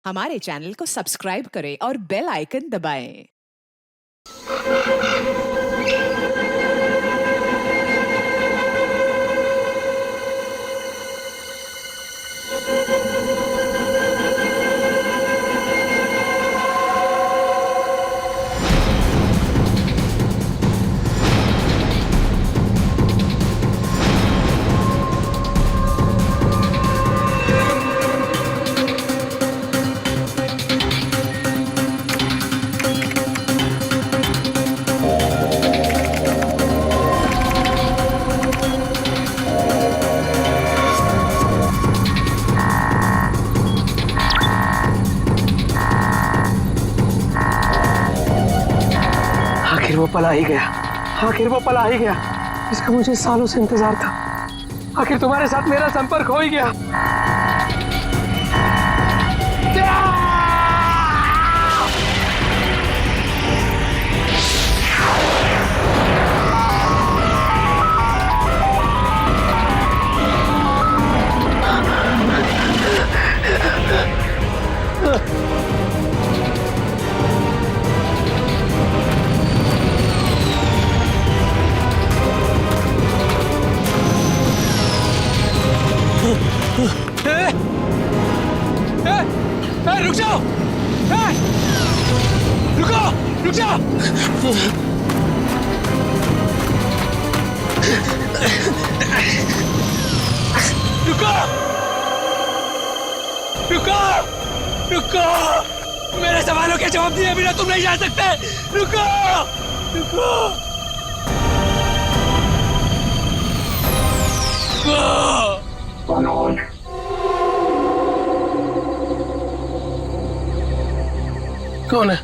हमारे चैनल को सब्सक्राइब करें और बेल आइकन दबाएं। आखिर वो पल आ ही गया। आखिर वो पल आ ही गया। इसका मुझे सालों से इंतजार था। आखिर तुम्हारे साथ मेरा संपर्क हो ही गया। रुक जाओ! रुको! रुक जाओ! रुको! रुको! रुको! मेरे सवालों के जवाब दिए बिना तुम नहीं जा सकते। रुको! रुको! रुको! कौन है?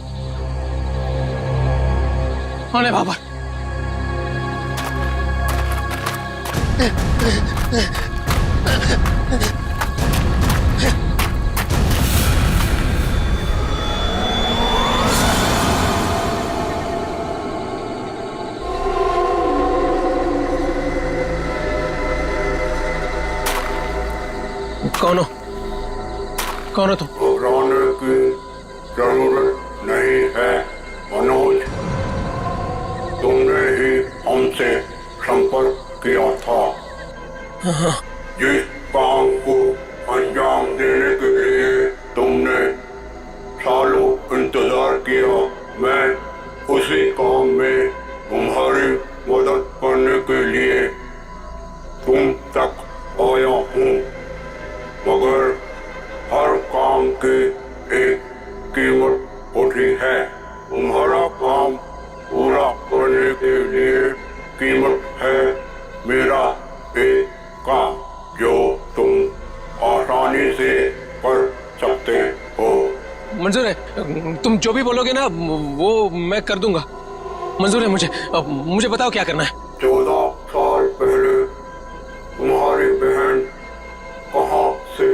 कौन है बाबा? कौन हो? कौन हो तुम? घबराने की जरूरत नहीं है मनोज। तुमने ही हमसे संपर्क किया था। जिस काम को अंजाम देने के लिए तुमने सालों इंतजार किया, मैं उसी काम में तुम्हारी मदद करने के लिए तुम तक आया हूँ। मगर हर काम की एक कीमत होती है। तुम्हारा काम पूरा करने के लिए कीमत है मेरा एक काम जो तुम आसानी से कर सकते हो। मंजूर है, तुम जो भी बोलोगे ना वो मैं कर दूंगा। मंजूर है मुझे। मुझे बताओ क्या करना है। 14 साल पहले तुम्हारी बहन कहाँ से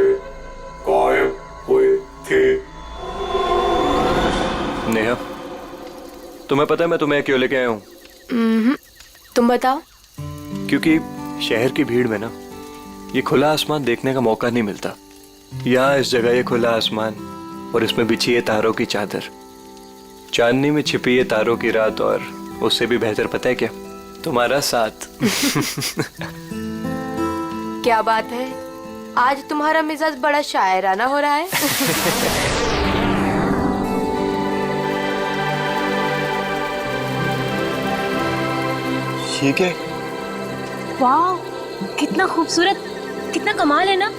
गायब हुई थी? नेहा, तुम्हें पता है मैं तुम्हें क्यों लेके आया हूँ? तुम बताओ। क्योंकि शहर की भीड़ में ना ये खुला आसमान देखने का मौका नहीं मिलता। यहाँ इस जगह ये खुला आसमान और इसमें बिछी है तारों की चादर, चांदनी में छिपी है तारों की रात, और उससे भी बेहतर पता है क्या? तुम्हारा साथ। क्या बात है, आज तुम्हारा मिजाज बड़ा शायराना हो रहा है। ठीक है। वाह, कितना खूबसूरत, कितना कमाल है ना।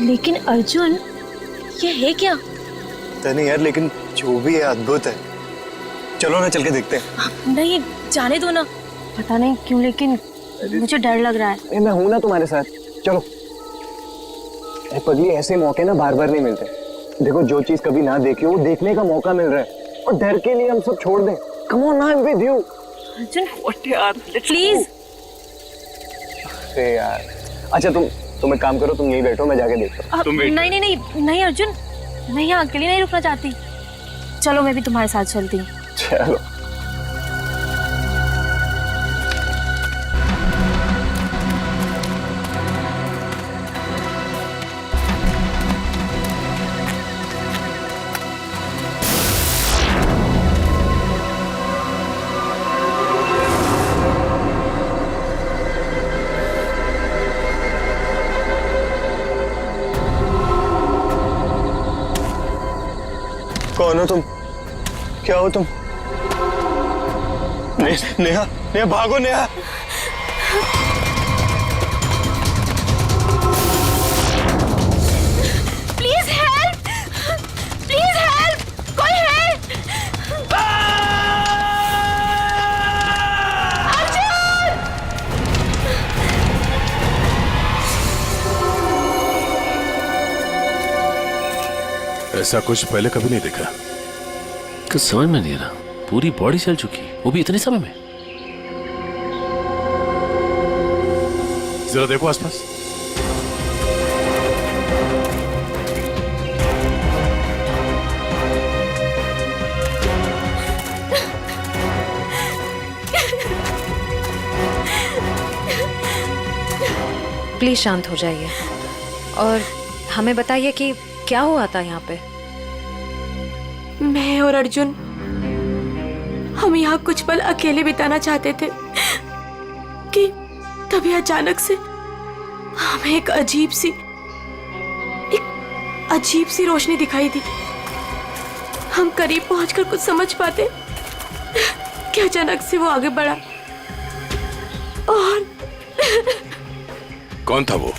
लेकिन अर्जुन, ये है क्या? पता नहीं यार, लेकिन जो भी है अद्भुत है। चलो ना, चल के देखते हैं। नहीं, जाने दो ना। पता नहीं क्यों लेकिन मुझे डर लग रहा है। मैं हूं ना तुम्हारे साथ, चलो। अरे पगली, ऐसे मौके ना बार बार नहीं मिलते। देखो, जो चीज कभी ना देखी हो वो देखने का मौका मिल रहा है, और डर के लिए हम सब छोड़ दें। Come on, I am with you. Arjun, यार प्लीज। अरे यार, अच्छा तुम एक काम करो, तुम यहीं बैठो, मैं जाके देखता हूँ। नहीं नहीं नहीं नहीं अर्जुन, मैं यहाँ अकेले नहीं रुकना चाहती। चलो, मैं भी तुम्हारे साथ चलती हूँ। चलो। कौन हो तुम? क्या हो तुम? नेहा, नेहा भागो Neha. Please help, please help, कोई है? अर्जुन! ऐसा कुछ पहले कभी नहीं देखा। कुछ समझ में नहीं आ रहा, पूरी बॉडी चल चुकी, वो भी इतने समय में। जरा देखो आसपास। प्लीज शांत हो जाइए और हमें बताइए कि क्या हुआ था यहाँ पे। मैं और अर्जुन हम यहाँ कुछ पल अकेले बिताना चाहते थे कि तभी अचानक से हमें एक अजीब सी रोशनी दिखाई दी। हम करीब पहुंचकर कुछ समझ पाते कि अचानक से वो आगे बढ़ा और कौन था वो?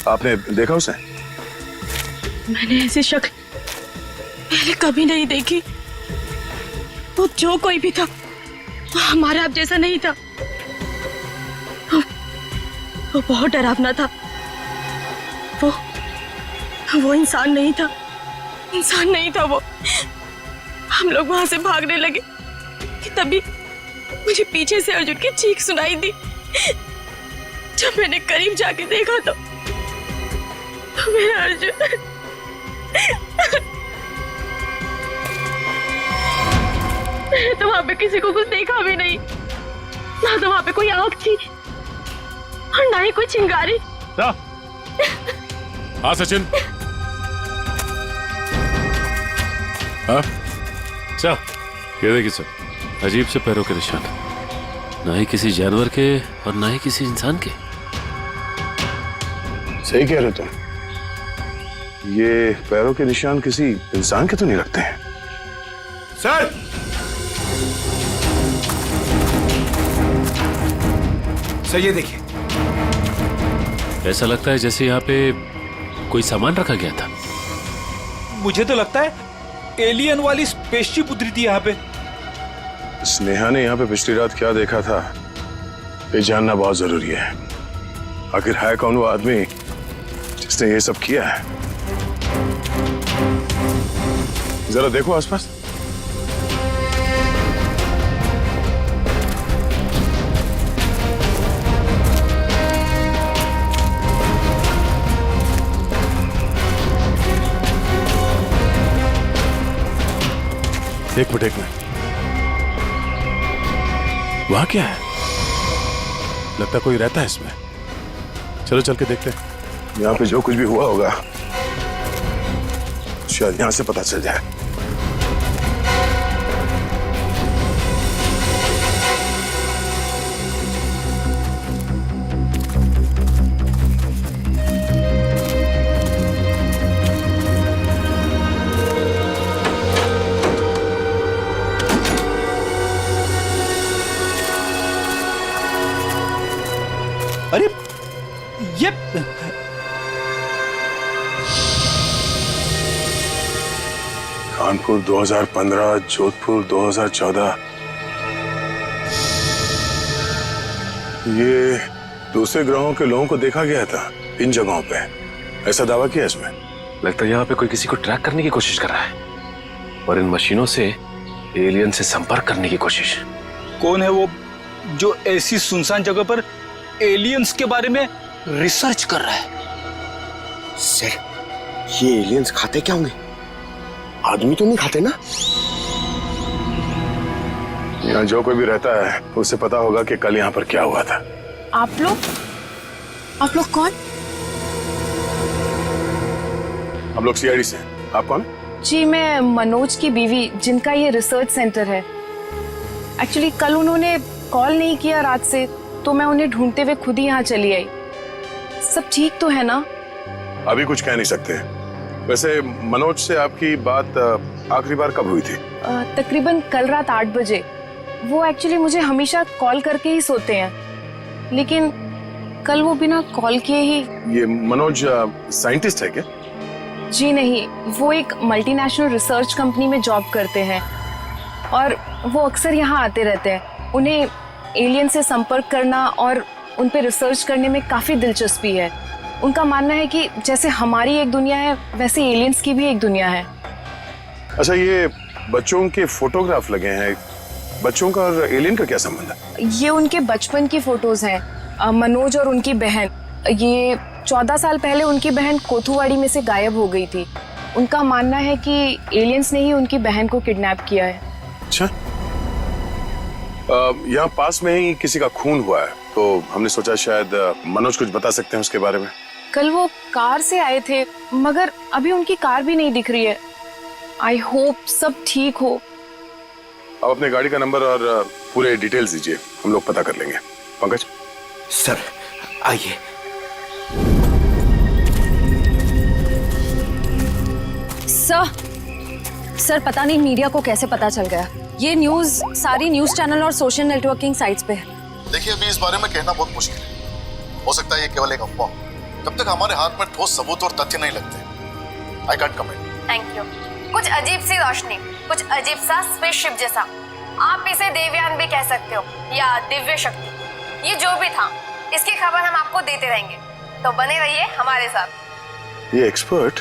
आपने देखा उसे? मैंने ऐसी शक्ल पहले कभी नहीं देखी। वो जो कोई भी था वो हमारे आप जैसा नहीं था। वो बहुत डरावना था। वो इंसान नहीं था, इंसान नहीं था वो। हम लोग वहां से भागने लगे कि तभी मुझे पीछे से अर्जुन की चीख सुनाई दी। जब मैंने करीब जाके देखा तो मेरा अर्जुन मैंने तो वहां पे किसी को कुछ देखा भी नहीं, ना तो वहां पे कोई आंख थी और ना ही कोई चिंगारी। हाँ सचिन। हाँ चल, ये देखिए सर, अजीब से पैरों के निशान, ना ही किसी जानवर के और ना ही किसी इंसान के। सही कह रहे हो तुम। ये पैरों के निशान किसी इंसान के तो नहीं लगते हैं। सर! सर ये देखिए। ऐसा लगता है जैसे यहाँ पे कोई सामान रखा गया था। मुझे तो लगता है एलियन वाली स्पेसशिप उतरी थी यहाँ पे। स्नेहा ने यहाँ पे पिछली रात क्या देखा था, ये जानना बहुत जरूरी है। आखिर है कौन वो आदमी जिसने ये सब किया है? जरा देखो आसपास। एक मिनट वहां क्या है? लगता कोई रहता है इसमें। चलो चल के देखते हैं। यहाँ पे जो कुछ भी हुआ होगा शायद यहाँ से पता चल जाए। अरे ये कानपुर 2015, जोधपुर 2014। ये दूसरे ग्रहों के लोगों को देखा गया था इन जगहों पे, ऐसा दावा किया इसमें। लगता है यहाँ पे कोई किसी को ट्रैक करने की कोशिश कर रहा है और इन मशीनों से एलियन से संपर्क करने की कोशिश। कौन है वो जो ऐसी सुनसान जगह पर एलियंस के बारे में रिसर्च कर रहा है? सर, ये एलियंस खाते क्या होंगे? आदमी तो नहीं खाते ना? यहाँ जो कोई भी रहता है उसे पता होगा कि कल यहाँ पर क्या हुआ था। आप लोग कौन? हम लोग सीआईडी से। आप कौन? जी मैं मनोज की बीवी, जिनका ये रिसर्च सेंटर है। एक्चुअली कल उन्होंने कॉल नहीं किया रात से, तो मैं उन्हें ढूंढते हुए खुद ही यहाँ चली आई। सब ठीक तो है ना? अभी कुछ कह नहीं सकते, वैसे मनोज से आपकी बात आखिरी बार कब हुई थी? तकरीबन कल रात 8 बजे। वो एक्चुअली मुझे हमेशा कॉल करके ही सोते हैं, लेकिन कल वो बिना कॉल किए ही। ये मनोज साइंटिस्ट है क्या? जी नहीं, वो एक मल्टीनेशनल रिसर्च कंपनी में जॉब करते हैं और वो अक्सर यहाँ आते रहते हैं। उन्हें एलियन से संपर्क करना और उन पे रिसर्च करने में काफ़ी दिलचस्पी है। उनका मानना है कि जैसे हमारी एक दुनिया है, वैसे एलियंस की भी एक दुनिया है। अच्छा, ये बच्चों के फोटोग्राफ लगे हैं, बच्चों का और एलियन का क्या संबंध है? ये उनके बचपन की फोटोज हैं, मनोज और उनकी बहन। ये 14 साल पहले उनकी बहन कोथुवाड़ी में से गायब हो गई थी। उनका मानना है कि एलियंस ने ही उनकी बहन को किडनैप किया है। अच्छा, यहाँ पास में ही किसी का खून हुआ है, तो हमने सोचा शायद मनोज कुछ बता सकते हैं उसके बारे में। कल वो कार से आए थे, मगर अभी उनकी कार भी नहीं दिख रही है। आई होप सब ठीक हो। आप अपने गाड़ी का नंबर और पूरे डिटेल्स दीजिए, हम लोग पता कर लेंगे। पंकज सर आइए। सर पता नहीं मीडिया को कैसे पता चल गया। ये न्यूज़ सारी न्यूज़ चैनल और सोशल नेटवर्किंग साइट्स पे है। देखिए, अभी इस बारे में कहना बहुत मुश्किल है। हो सकता है ये केवल एक अफवाह, जब तक हमारे हाथ में ठोस सबूत और तथ्य नहीं लगते। I can't comment. Thank you. कुछ अजीब सी रोशनी, कुछ अजीब सा स्पेसशिप जैसा, आप इसे देवयान भी कह सकते हो या दिव्य शक्ति, ये जो भी था, इसकी खबर हम आपको देते रहेंगे, तो बने रहिए हमारे साथ। ये एक्सपर्ट,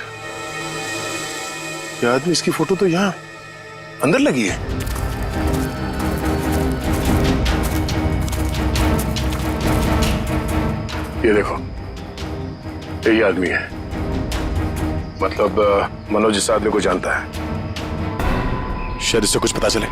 ये आदमी, इसकी फोटो तो यहाँ अंदर लगी है। ये देखो, यही आदमी है। मतलब मनोज इस आदमी को जानता है, शायद इससे कुछ पता चले।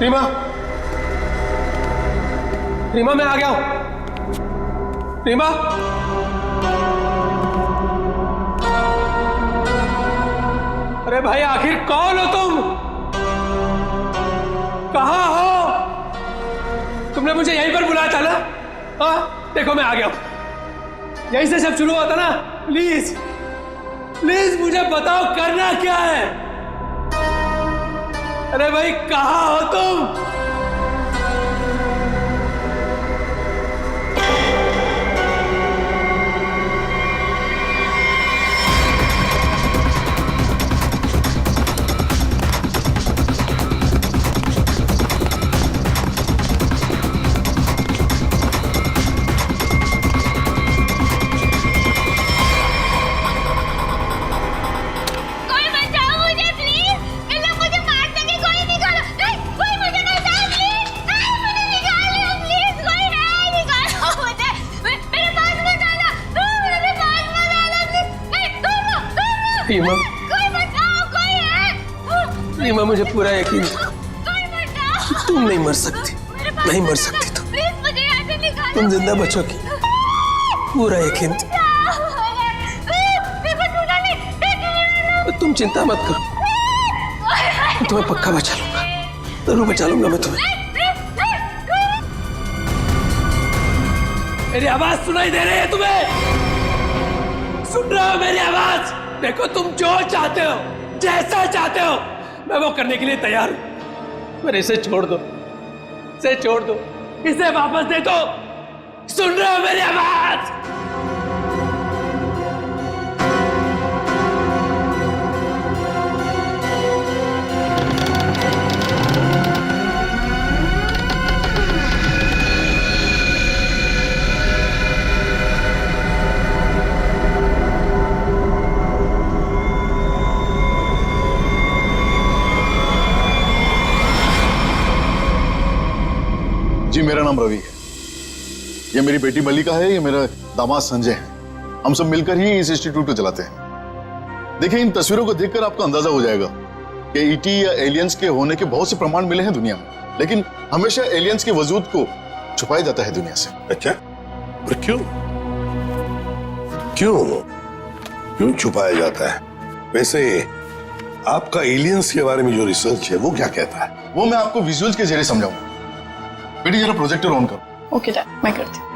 रीमा, रीमा मैं आ गया हूं। रीमा, अरे भाई आखिर कौन हो तुम? कहां हो? तुमने मुझे यहीं पर बुलाया था ना? हाँ, देखो मैं आ गया हूं। यहीं से सब शुरू हुआ था ना? प्लीज प्लीज मुझे बताओ करना क्या है? अरे भाई कहां हो तुम? रीमा, रीमा मुझे पूरा यकीन था तुम नहीं मर सकती, नहीं मर सकती तुम जिंदा बचोगी, पूरा यकीन था। तुम चिंता मत करो, मैं तुम्हें पक्का बचा लूंगा, जरूर बचा लूंगा मैं तुम्हें। मेरी आवाज सुनाई दे रही है तुम्हें? सुन रहे हो मेरी आवाज? देखो तुम जो चाहते हो, जैसा चाहते हो, मैं वो करने के लिए तैयार हूं, पर इसे छोड़ दो, इसे छोड़ दो, इसे वापस दे दो। सुन रहे हो मेरी आवाज? मेरा नाम रवि है, ये मेरी बेटी मल्लिका है, ये मेरा दामाद संजय है। हम सब मिलकर ही इस इंस्टीट्यूट को चलाते हैं। देखिए, इन तस्वीरों को देखकर आपको अंदाजा हो जाएगा कि ईटी या एलियंस के होने के बहुत से प्रमाण मिले हैं दुनिया में, लेकिन हमेशा एलियंस के वजूद को छुपाया जाता है दुनिया से। अच्छा, और क्यों छुपाया जाता है? वैसे आपका एलियंस के बारे में जो रिसर्च है वो क्या कहता है? वो मैं आपको विजुअल्स के जरिए समझाऊंगा। बेटी जरा प्रोजेक्टर ऑन करो। ओके डैड, मैं करती हूँ।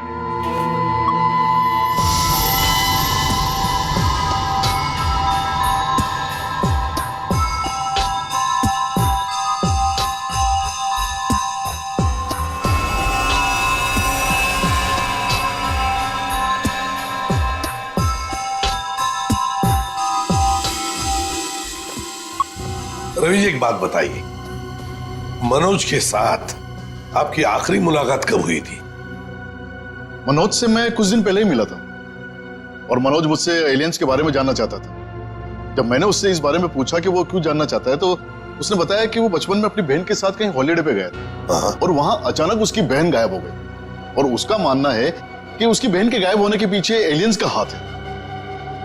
रवि जी, एक बात बताइए, मनोज के साथ आपकी आखिरी मुलाकात कब हुई थी? मनोज से मैं कुछ दिन पहले ही मिला था और मनोज मुझसे एलियंस के बारे में जानना चाहता था। जब मैंने उससे इस बारे में पूछा कि वो क्यों जानना चाहता है, तो उसने बताया कि वो बचपन में अपनी बहन के साथ कहीं हॉलीडे पे गया था और वहां अचानक उसकी बहन गायब हो गई और उसका मानना है कि उसकी बहन के गायब होने के पीछे एलियंस का हाथ है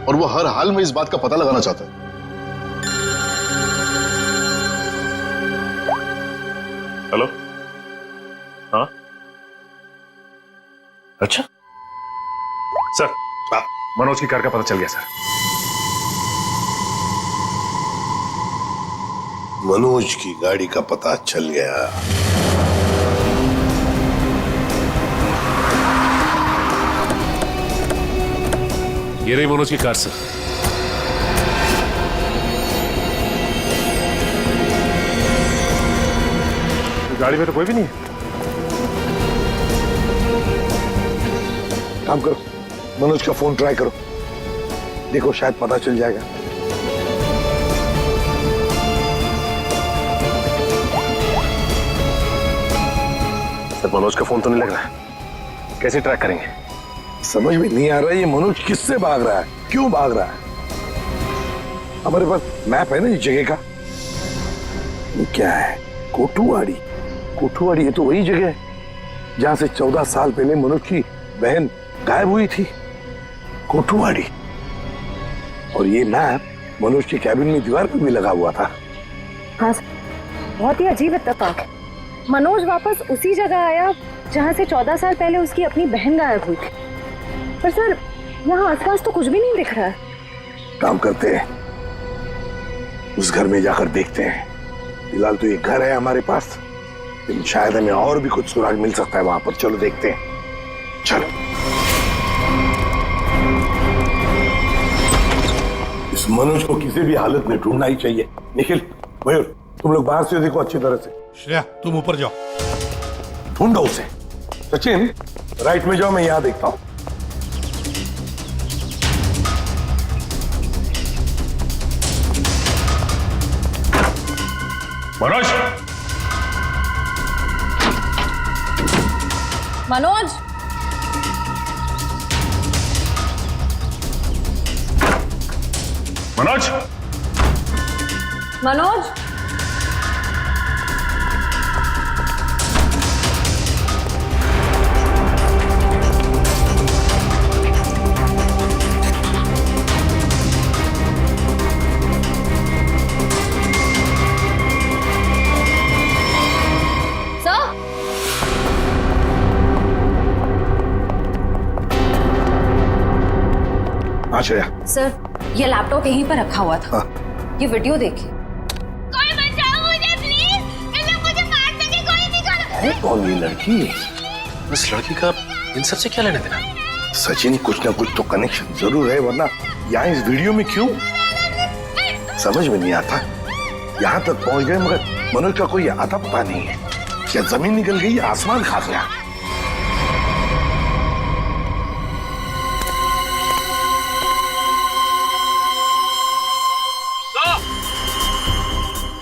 और वो हर हाल में इस बात का पता लगाना चाहता है। हेलो, हाँ, अच्छा सर, मनोज की कार का पता चल गया सर। मनोज की गाड़ी का पता चल गया। ये रही मनोज की कार सर। गाड़ी में तो कोई भी नहीं है। काम करो, मनोज का फोन ट्राई करो, देखो शायद पता चल जाएगा। सर, मनोज का फोन तो नहीं लग रहा है, कैसे ट्रैक करेंगे? समझ में नहीं आ रहा है ये मनोज किससे भाग रहा है, क्यों भाग रहा है। हमारे पास मैप है ना इस जगह का। ये क्या है? कोठुवाड़ी। कोठुवाड़ी, ये तो वही जगह है जहां से 14 साल पहले मनोज की बहन गायब हुई थी। कोठुवाड़ी। और ये मैप मनोज के कैबिन में दीवार पर भी लगा हुआ था। हाँ सर, बहुत ही अजीब इत्तेफाक है। मनोज वापस उसी जगह आया जहाँ से 14 साल पहले उसकी अपनी बहन गायब हुई थी। पर सर, यहाँ आसपास तो कुछ भी नहीं दिख रहा है। काम करते हैं, उस घर में जाकर देखते हैं। फिलहाल तो ये घर है हमारे पास, लेकिन शायद हमें और भी कुछ सुराग मिल सकता है वहां पर। चलो देखते हैं, चलो। इस मनोज को किसी भी हालत में ढूंढना ही चाहिए। निखिल, मयूर, तुम लोग बाहर से देखो अच्छी तरह से। श्रेया, तुम ऊपर जाओ, ढूंढो उसे। सचिन, राइट में जाओ, मैं यहां देखता हूं। मनोज, मनोज, मनोज, मनोज, श्रेया। सर, ये लैपटॉप यहीं पर रखा हुआ था। ये वीडियो देखिए। कोई बचाओ मुझे प्लीज, इन्हें मुझे मार सके कोई निकालो। अरे कौन ये लड़की? इस लड़की का इन सब से क्या लेना देना? सचिन, कुछ ना कुछ तो कनेक्शन जरूर है, वरना यहाँ इस वीडियो में क्यों? समझ में नहीं आता। यहाँ तक पहुंच गए मगर मनोज का कोई आता पता नहीं है। क्या जमीन निकल गई या आसमान खा गया?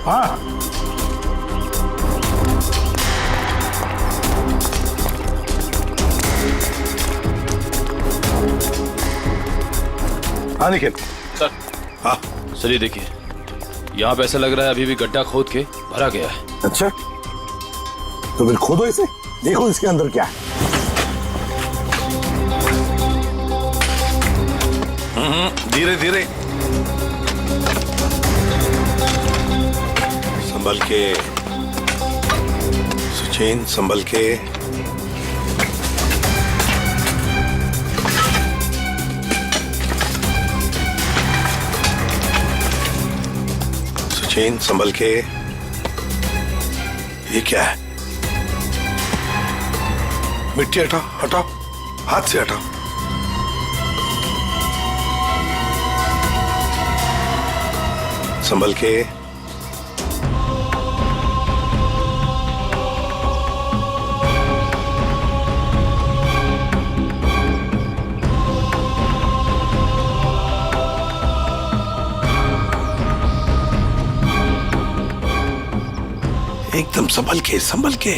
हाँ, हाँ निखिल। सर, हाँ सर, ये देखिए, यहाँ पे ऐसा लग रहा है अभी भी गड्ढा खोद के भरा गया है। अच्छा, तो फिर खोदो इसे। देखो इसके अंदर क्या है। धीरे धीरे, संभल के सचिन, संभल के। सचिन, संभल के। ये क्या है? मिट्टी हटाओ, हटाओ, हाथ से हटाओ। संभल के। एकदम संभल के, संभल के।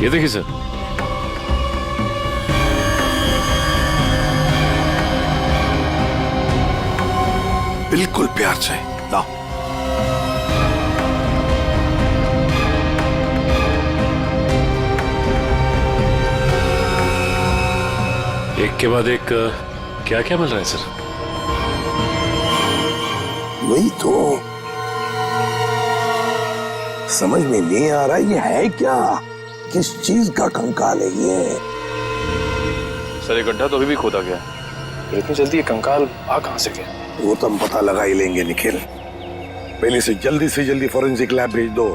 ये देखिए सर, बिल्कुल प्यार से लाओ। एक के बाद एक क्या क्या मिल रहा है सर? वही तो समझ में नहीं आ रहा ये है क्या, किस चीज का कंकाल है ये। सर ये गड्ढा तो अभी भी खोदा गया, फिर इतनी जल्दी ये कंकाल आ कहां से गया? वो तो हम पता लगा ही लेंगे निखिल। पहले से जल्दी फॉरेंसिक लैब भेज दो,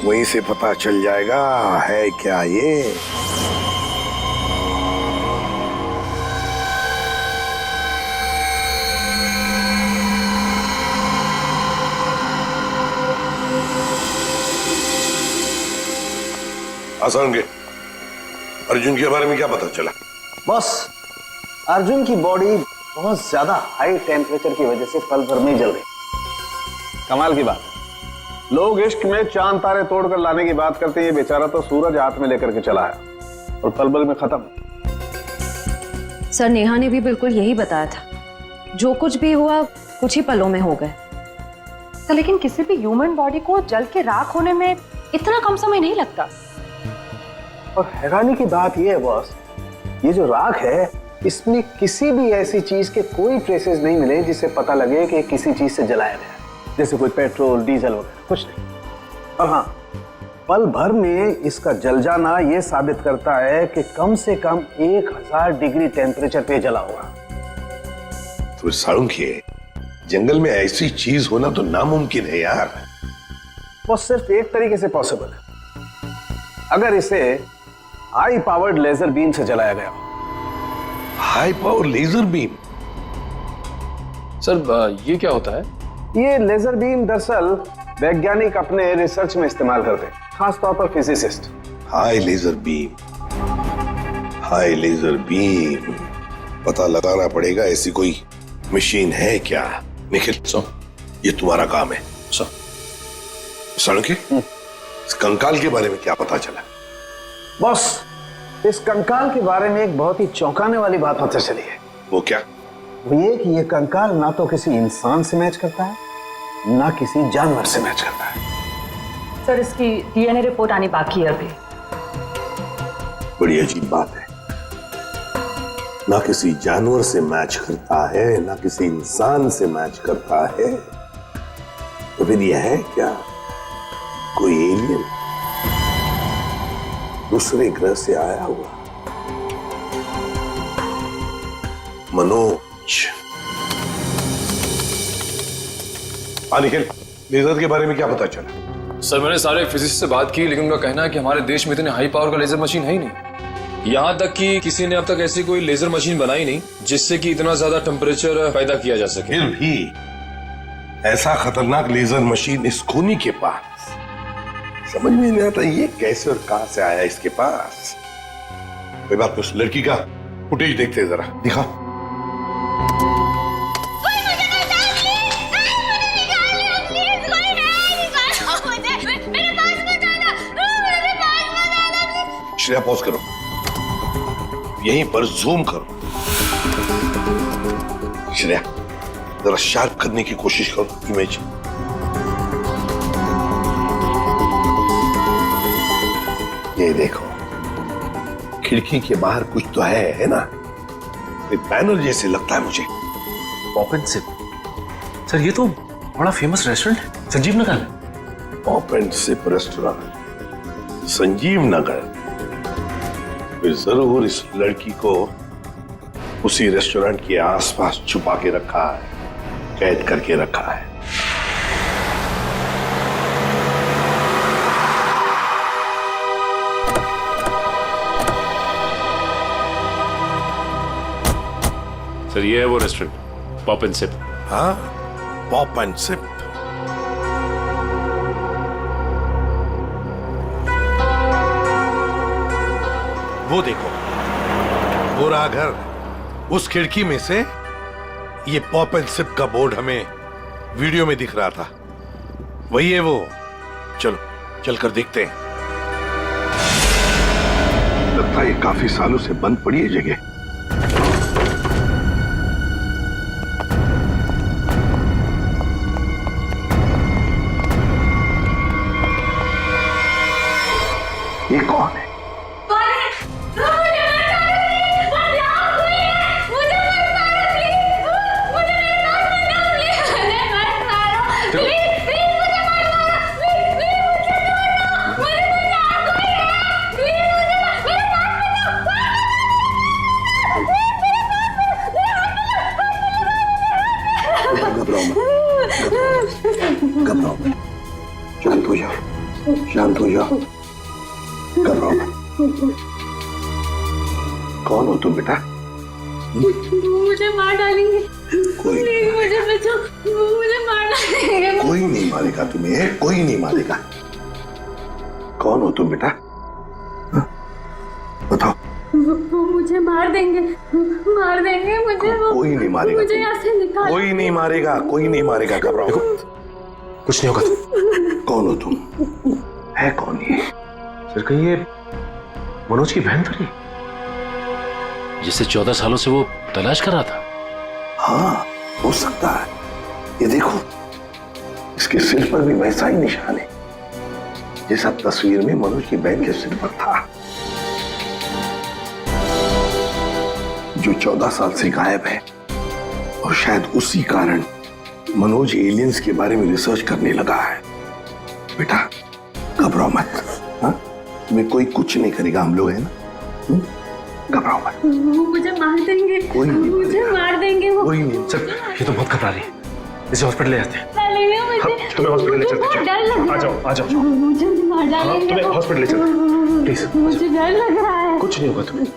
वहीं से पता चल जाएगा है क्या ये। आसान के अर्जुन के बारे में क्या पता चला? बॉस, अर्जुन की बॉडी बहुत ज्यादा हाई टेम्परेचर की वजह से पल भर में ही जल गई। कमाल की बात, लोग इश्क में चांद तारे तोड़कर लाने की बात करते हैं, ये बेचारा तो सूरज हाथ में लेकर के चला आया और पल भर में खत्म। सर नेहा ने भी बिल्कुल यही बताया था, जो कुछ भी हुआ कुछ ही पलों में हो गए। तो लेकिन किसी भी ह्यूमन बॉडी को जल के राख होने में इतना कम समय नहीं लगता। और हैरानी की बात यह है बॉस, ये जो राख है इसमें किसी भी ऐसी चीज के कोई ट्रेसेस नहीं मिले जिससे पता लगे कि किसी चीज से जलाया गया, जैसे कोई पेट्रोल डीजल वगैरह, कुछ नहीं। और हाँ, पल भर में इसका जल जाना यह साबित करता है कि कम से कम 1000 डिग्री टेम्परेचर पे जला होगा। तो साळुंखे, जंगल में ऐसी चीज होना तो नामुमकिन है यार। वो सिर्फ एक तरीके से पॉसिबल है, अगर इसे हाई पावर्ड लेजर बीम से जलाया गया। High power laser beam? Sir ये क्या होता है? ये लेजर बीम दरअसल वैज्ञानिक अपने रिसर्च में इस्तेमाल करते हैं, खासतौर पर physicist. High laser beam, high laser beam, पता लगाना पड़ेगा ऐसी कोई मशीन है क्या। निखिल ये तुम्हारा काम है। साळुंखे, इस कंकाल के बारे में क्या पता चला? बॉस, इस कंकाल के बारे में एक बहुत ही चौंकाने वाली बात पता चली है। वो क्या? वो ये कि ये कंकाल ना तो किसी इंसान से मैच करता है, ना किसी जानवर से मैच करता है। सर इसकी डीएनए रिपोर्ट आनी बाकी है अभी। बड़ी अजीब बात है, ना किसी जानवर से मैच करता है, ना किसी इंसान से मैच करता है। तो फिर यह है क्या, कोई एलियन दूसरे ग्रह से आया हुआ? मनोज, निखिल, लेजर के बारे में क्या पता चला? सर मैंने सारे फिजिसिस्ट से बात की, लेकिन उनका कहना है कि हमारे देश में इतने हाई पावर का लेजर मशीन है ही नहीं। यहाँ तक कि किसी ने अब तक ऐसी कोई लेजर मशीन बनाई नहीं जिससे कि इतना ज्यादा टेम्परेचर पैदा किया जा सके। फिर भी ऐसा खतरनाक लेजर मशीन इस खूनी के पास, समझ में नहीं आता ये कैसे और कहां से आया इसके पास। कोई बात, उस लड़की का फुटेज देखते हैं जरा, दिखा। श्रेया पॉज करो, यहीं पर जूम करो। श्रेया जरा शार्प करने की कोशिश करो इमेज। ये देखो, खिड़की के बाहर कुछ तो है ना? बैनर जैसे लगता है मुझे। Pop and SIP. सर ये तो बड़ा फेमस रेस्टोरेंट है, संजीव नगर में। Pop and sip restaurant, Sanjeev Nagar. फिर जरूर इस लड़की को उसी रेस्टोरेंट के आसपास छुपा के रखा है, कैद करके रखा है। सर ये है वो रेस्टोरेंट, पॉप एंड सिप। हाँ, पॉप एंड सिप। वो देखो, वो रहा घर। उस खिड़की में से ये पॉप एंड सिप का बोर्ड हमें वीडियो में दिख रहा था। वही है वो। चलो चलकर देखते हैं। लगता है ये काफी सालों से बंद पड़ी है जगह। ये कौन है? घबराओ मत, शांत हो जाओ, शांत हो जाओ, घबराओ मत। कौन हो तुम बेटा? मुझे मार डालेंगे। कोई प्लीज मुझे बचाओ, मुझे मार डालेंगे। कोई नहीं मारेगा तुम्हें, कोई नहीं मारेगा। कौन हो तुम बेटा? बताओ। वो मुझे मार देंगे, मार देंगे मुझे। कोई नहीं मारेगा, मुझे यहाँ से निकाल। कोई नहीं मारेगा, कोई नहीं मारेगा। घबराओ, कुछ नहीं होगा। कौन हो तुम? है कौन ये? सर कहीं ये मनोज की बहन तो नहीं, जिसे 14 सालों से वो तलाश कर रहा था? हाँ, हो सकता है। ये देखो, इसके सिर पर भी वैसा ही निशान है जैसा तस्वीर में मनोज की बहन के सिर पर था, जो 14 साल से गायब है। और शायद उसी कारण मनोज एलियंस के बारे में रिसर्च करने लगा है। बेटा घबराओ मत, हाँ? तुम्हें कोई कुछ नहीं करेगा, हम लोग हैं ना। घबराओ मत। वो मुझे मार देंगे, कोई नहीं मुझे मार देंगे वो। कोई नहीं। सर ये तो बहुत घबरा रही है, इसे हॉस्पिटल ले जाते हैं। डालेंगे मुझे, तुम्हें हॉस्पिटल ले चलते हैं। डर लग रहा है। आ जाओ, आ जाओ। मुझे मार डालेंगे। तुम्हें हॉस्पिटल ले चलते हैं, प्लीज। मुझे डर लग रहा है। कुछ नहीं होगा तुम्हें।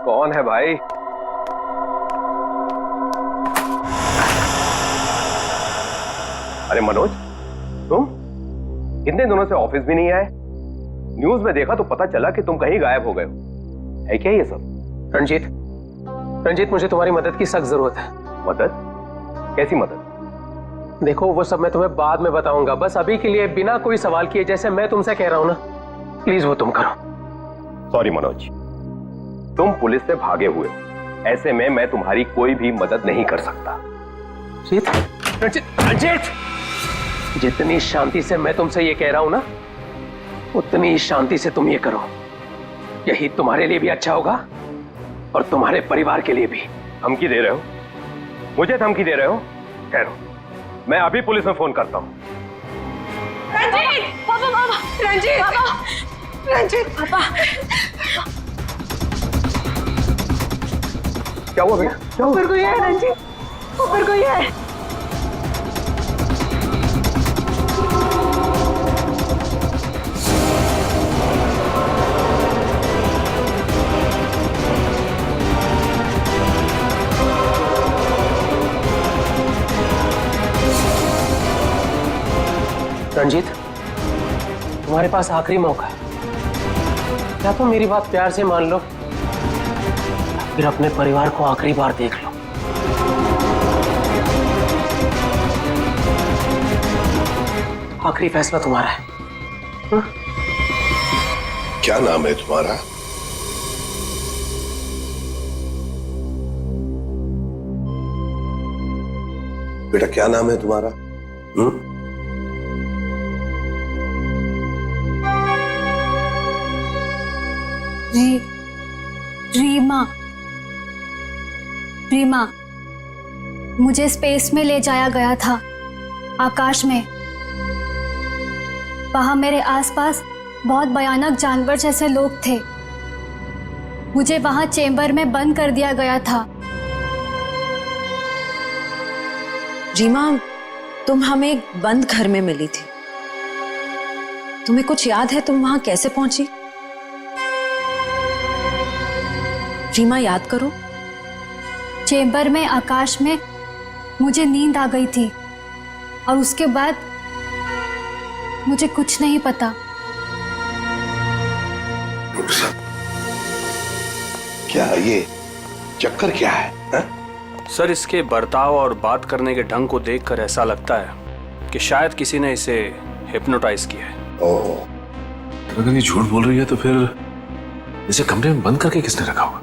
कौन है भाई? अरे मनोज, तुम कितने दिनों से ऑफिस भी नहीं आए? न्यूज में देखा तो पता चला कि तुम कहीं गायब हो गए हो। है क्या ये सब? रंजीत मुझे तुम्हारी मदद की सख्त जरूरत है। मदद? कैसी मदद? देखो वो सब मैं तुम्हें बाद में बताऊंगा, बस अभी के लिए बिना कोई सवाल किए जैसे मैं तुमसे कह रहा हूं ना, प्लीज वो तुम करो। सॉरी मनोज, तुम पुलिस से भागे हुए हो, ऐसे में मैं तुम्हारी कोई भी मदद नहीं कर सकता। रंजीत, जितनी शांति से मैं तुमसे ये कह रहा हूं ना, उतनी शांति से तुम ये करो। यही तुम्हारे लिए भी अच्छा होगा और तुम्हारे परिवार के लिए भी। धमकी दे रहे हो? मुझे धमकी दे रहे हो? ठहरो, मैं अभी पुलिस में फोन करता हूं। रंजीत, पापा, पापा, रंजीत, पापा, रंजीत, पापा। क्या हुआ बेटा? क्या हुआ? ऊपर कोई है रंजीत, ऊपर कोई है। रणजीत, तुम्हारे पास आखिरी मौका है। या तो मेरी बात प्यार से मान लो, फिर अपने परिवार को आखिरी बार देख लो। आखिरी फैसला तुम्हारा है। क्या नाम है तुम्हारा? बेटा क्या नाम है तुम्हारा? रीमा। रीमा, मुझे स्पेस में ले जाया गया था, आकाश में। वहां मेरे आसपास बहुत भयानक जानवर जैसे लोग थे। मुझे वहां चेंबर में बंद कर दिया गया था। रीमा, तुम हमें एक बंद घर में मिली थी। तुम्हें कुछ याद है तुम वहां कैसे पहुंची? रीमा, याद करो। चेंबर में आकाश में मुझे नींद आ गई थी और उसके बाद मुझे कुछ नहीं पता। क्या ये चक्कर क्या है हा? सर, इसके बर्ताव और बात करने के ढंग को देखकर ऐसा लगता है कि शायद किसी ने इसे हिप्नोटाइज किया है। ओह, अगर ये झूठ बोल रही है तो फिर इसे कमरे में बंद करके किसने रखा होगा?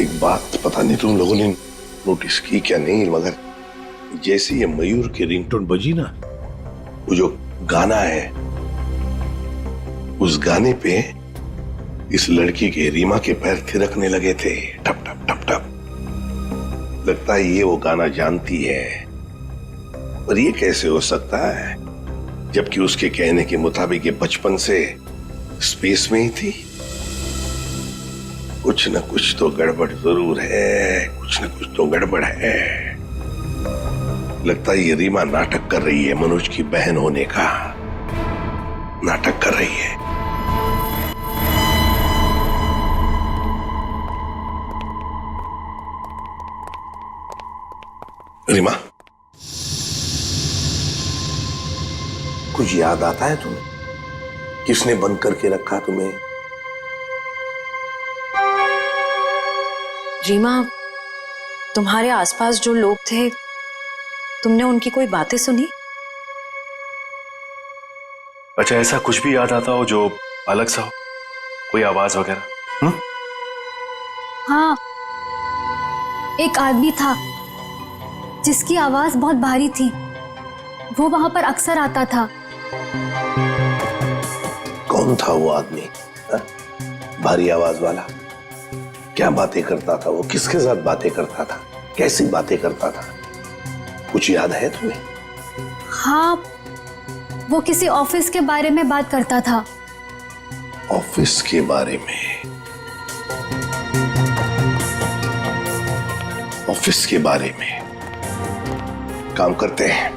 एक बात पता नहीं तुम लोगों ने नोटिस की क्या नहीं, मगर जैसे ये मयूर की रिंगटोन बजी ना, वो जो गाना है, उस गाने पे इस लड़की के रीमा के पैर थिरकने लगे थे, ठप ठप ठप ठप। लगता है ये वो गाना जानती है, पर ये कैसे हो सकता है जबकि उसके कहने के मुताबिक ये बचपन से स्पेस में ही थी। कुछ न कुछ तो गड़बड़ जरूर है, कुछ न कुछ तो गड़बड़ है। लगता है ये रीमा नाटक कर रही है, मनोज की बहन होने का नाटक कर रही है। रीमा, कुछ याद आता है तुम्हें? किसने बंद करके रखा तुम्हें? रीमा, तुम्हारे आसपास जो लोग थे, तुमने उनकी कोई बातें सुनी? अच्छा, ऐसा कुछ भी याद आता हो जो अलग सा हो, कोई आवाज वगैरह? हाँ, एक आदमी था जिसकी आवाज बहुत भारी थी। वो वहां पर अक्सर आता था। कौन था वो आदमी? भारी आवाज वाला? क्या बातें करता था वो? किसके साथ बातें करता था? कैसी बातें करता था? कुछ याद है तुम्हें? हाँ, वो किसी ऑफिस के बारे में बात करता था। ऑफिस के बारे में? ऑफिस के बारे में? काम करते हैं,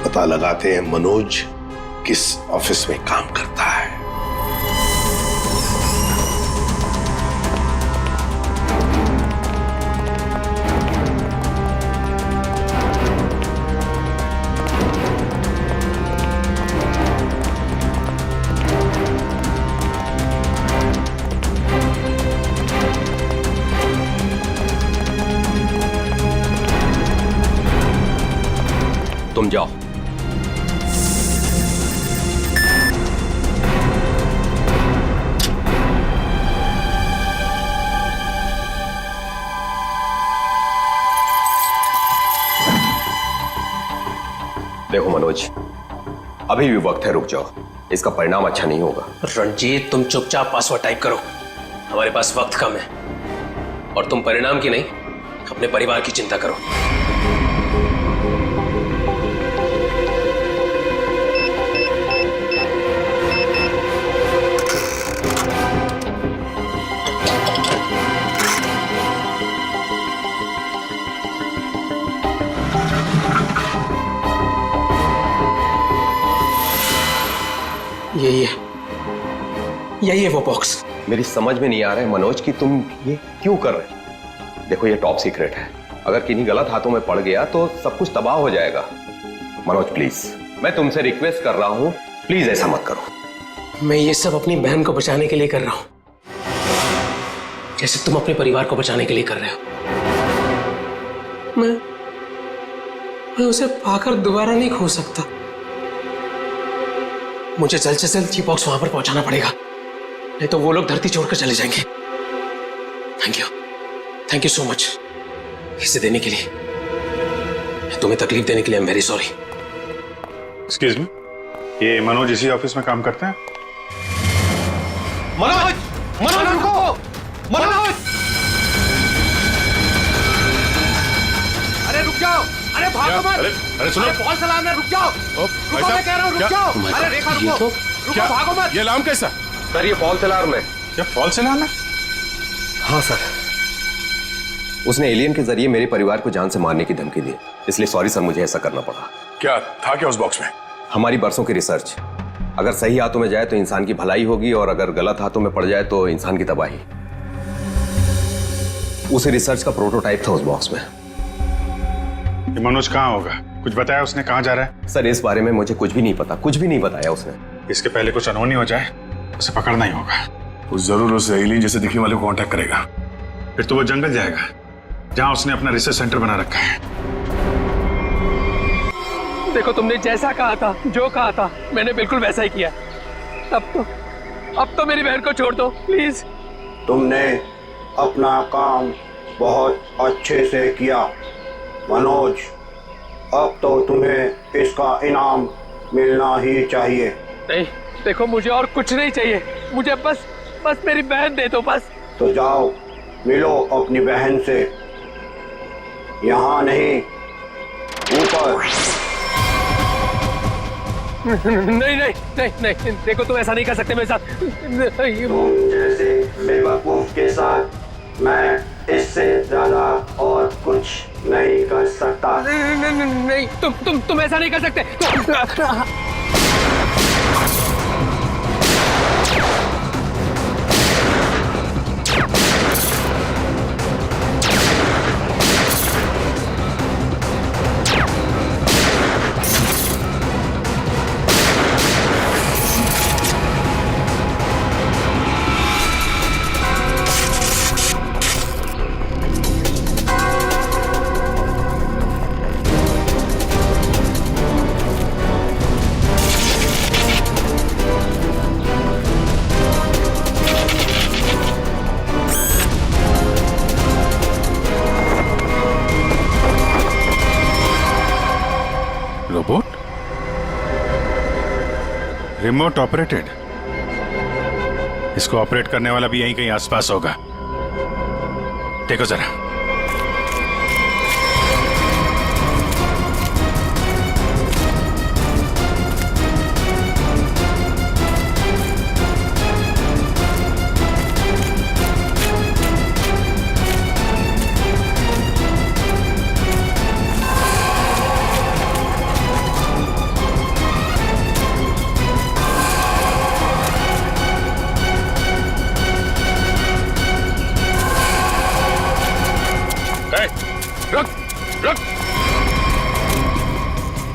पता लगाते हैं मनोज किस ऑफिस में काम करता है। तुम जाओ। देखो मनोज, अभी भी वक्त है, रुक जाओ। इसका परिणाम अच्छा नहीं होगा। रणजीत, तुम चुपचाप पासवर्ड टाइप करो, हमारे पास वक्त कम है। और तुम परिणाम की नहीं, अपने परिवार की चिंता करो। यही है वो बॉक्स। मेरी समझ में नहीं आ रहा है मनोज कि तुम ये क्यों कर रहे हो। देखो, ये टॉप सीक्रेट है। अगर किन्हीं गलत हाथों में पड़ गया तो सब कुछ तबाह हो जाएगा। मनोज प्लीज, मैं तुमसे रिक्वेस्ट कर रहा हूं, प्लीज ऐसा मत करो। मैं ये सब अपनी बहन को बचाने के लिए कर रहा हूं, जैसे तुम अपने परिवार को बचाने के लिए कर रहे हो। मैं उसे पाकर दोबारा नहीं खो सकता। मुझे जल्द से जल्द ये बॉक्स वहां पर पहुंचाना पड़ेगा, नहीं तो वो लोग धरती छोड़कर चले जाएंगे। थैंक यू सो मच इसे देने के लिए, तुम्हें तकलीफ देने के लिए। I am very sorry. Excuse me, ये मनोज इसी ऑफिस में काम करते हैं? मनोज, मनोज रुको, मनोज! अरे रुक जाओ, अरे भागो मत! अरे सुनो, फॉल अलार्म है, रुक जाओ! रुको, मैं कह रहा हूँ, रुक जाओ! अरे रेखा रुको, रुको, भागो मत! ये अलार्म कैसा? सर ये फॉल्स अलार्म है। क्या फॉल्स अलार्म है? हाँ सर, उसने एलियन के जरिए मेरे परिवार को जान से मारने की धमकी दी, इसलिए सॉरी सर, मुझे ऐसा करना पड़ा। क्या था क्या उस बॉक्स में? हमारी बरसों की रिसर्च, अगर सही हाथों में जाए तो इंसान की भलाई होगी, और अगर गलत हाथों में पड़ जाए तो इंसान की तबाही। उसी रिसर्च का प्रोटोटाइप था उस बॉक्स में। ये मनोज कहाँ होगा? कुछ बताया उसने? कहाँ जा रहा है? सर इस बारे में मुझे कुछ भी नहीं पता, कुछ भी नहीं बताया उसने। इसके पहले कुछ अनहोनी हो जाए, उसे पकड़ना ही होगा। वो जरूर उस एलियन जैसे दिखने वाले को कांटेक्ट करेगा, फिर तो वो जंगल जाएगा जहां उसने अपना रिसर्च सेंटर बना रखा है। देखो तुमने जैसा कहा था, जो कहा था, मैंने बिल्कुल वैसा ही किया। अब तो मेरी बहन को छोड़ दो प्लीज। तुमने अपना काम बहुत अच्छे से किया मनोज, अब तो तुम्हें इसका इनाम मिलना ही चाहिए। नहीं देखो, मुझे और कुछ नहीं चाहिए, मुझे बस मेरी बहन दे दो बस। तो जाओ मिलो अपनी बहन से, यहाँ नहीं, ऊपर। नहीं, देखो तुम ऐसा नहीं कर सकते मेरे साथ। तुम जैसे बेवकूफ के साथ मैं इससे ज्यादा और कुछ नहीं कर सकता। नहीं, तुम ऐसा नहीं कर सकते। रोबोट? Remote operated? इसको ऑपरेट करने वाला भी यहीं कहीं आसपास होगा। देखो जरा।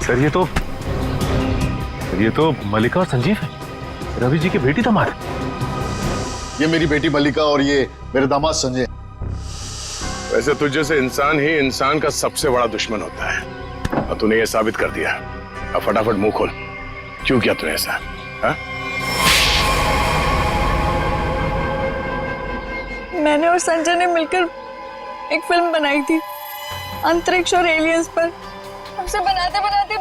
सर ये तो मल्लिका और संजीव है, रवि जी की बेटी दामाद। ये मेरी बेटी मल्लिका और ये मेरे दामाद संजय। वैसे तुझ जैसे इंसान ही इंसान का सबसे बड़ा दुश्मन होता है, और तूने ये साबित कर दिया। अब फटाफट मुंह खोल, क्यों किया तूने ऐसा? हा? मैंने और संजय ने मिलकर एक फिल्म बनाई थी अंतरिक्ष और एलियंस पर। हमसे बनाते बनाते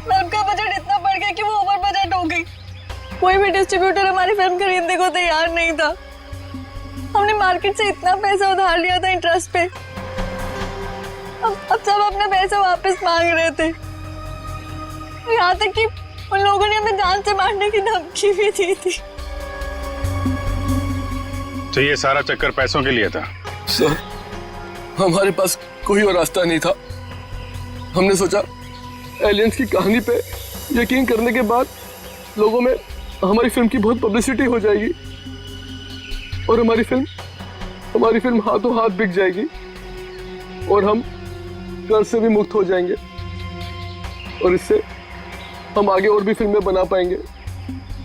फिल्म का बजट इतना बढ़ गया कि वो ओवर बजट हो गई। कोई भी डिस्ट्रीब्यूटर हमारी फिल्म खरीदने को तैयार नहीं था। हमने मार्केट से इतना पैसा उधार लिया था इंटरेस्ट पे। अब सब अपना पैसा वापस मांग रहे थे, यहाँ तक कि उन लोगों ने हमें जान से मारने की धमकी भी दी थी। तो ये सारा चक्कर पैसों के लिए था? सर हमारे पास कोई और रास्ता नहीं था। हमने सोचा एलियंस की कहानी पे यकीन करने के बाद लोगों में हमारी फिल्म की बहुत पब्लिसिटी हो जाएगी और हमारी फिल्म हाथों हाथ बिक जाएगी और हम कर्ज से भी मुक्त हो जाएंगे और इससे हम आगे और भी फिल्में बना पाएंगे।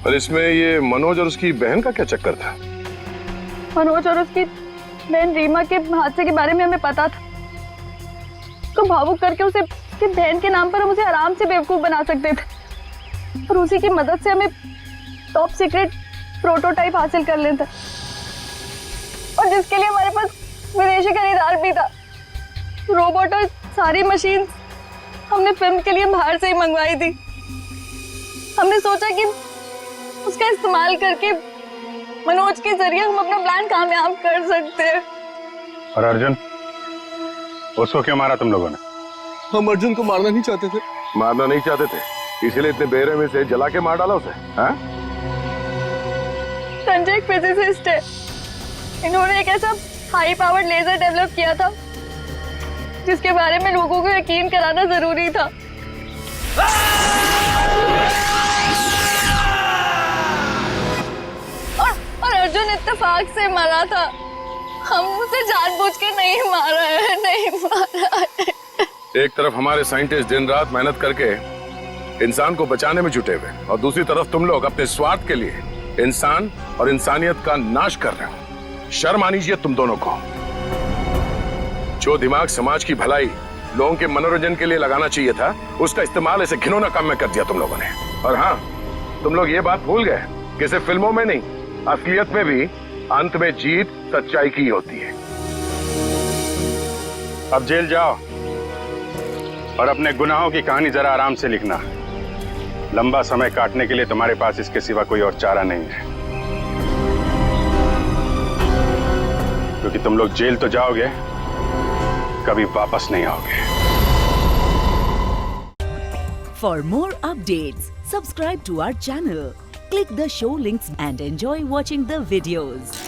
और इसमें ये मनोज और उसकी बहन का क्या चक्कर था? मनोज और उसकी बहन रीमा के हादसे के बारे में हमें पता था, तो भावुक करके उसे उसकी बहन के नाम पर हम उसे आराम से बेवकूफ बना सकते थे और उसी की मदद से हमें टॉप सीक्रेट प्रोटोटाइप हासिल कर लेते, और जिसके लिए हमारे पास विदेशी खरीदार भी था। रोबोट और सारी मशीन हमने फिल्म के लिए बाहर से ही मंगवाई थी। हमने सोचा कि उसका इस्तेमाल करके मनोज के जरिए हम अपना प्लान कामयाब कर सकते हैं। और अर्जुन, उसको क्यों मारा तुम लोगों ने? हम अर्जुन को मारना नहीं चाहते थे। मारना नहीं चाहते थे, इसीलिए इतने बेरहमी से जला के मार डाला उसे? हाँ? संजय एक फिजिसिस्ट है, इन्होंने एक ऐसा हाई पावर्ड लेजर डेवलप किया था जिसके बारे में लोगों को यकीन कराना जरूरी था। और अर्जुन इत्तेफाक से मरा था, हम उसे जानबूझ के नहीं मारा है, नहीं मारा है। एक तरफ हमारे साइंटिस्ट दिन रात मेहनत करके इंसान को बचाने में जुटे हुए, और दूसरी तरफ तुम लोग अपने स्वार्थ के लिए इंसान और इंसानियत का नाश कर रहे हो। शर्म आनी चाहिए तुम दोनों को। जो दिमाग समाज की भलाई, लोगों के मनोरंजन के लिए लगाना चाहिए था, उसका इस्तेमाल ऐसे घिनौना काम में कर दिया तुम लोगों ने। और हाँ, तुम लोग ये बात भूल गए कि सिर्फ फिल्मों में नहीं, असलियत में भी अंत में जीत सच्चाई की होती है। अब जेल जाओ और अपने गुनाहों की कहानी जरा आराम से लिखना। लंबा समय काटने के लिए तुम्हारे पास इसके सिवा कोई और चारा नहीं है, क्योंकि तुम लोग जेल तो जाओगे, कभी वापस नहीं आओगे। For more updates, subscribe to our channel, click the show links and enjoy watching the videos.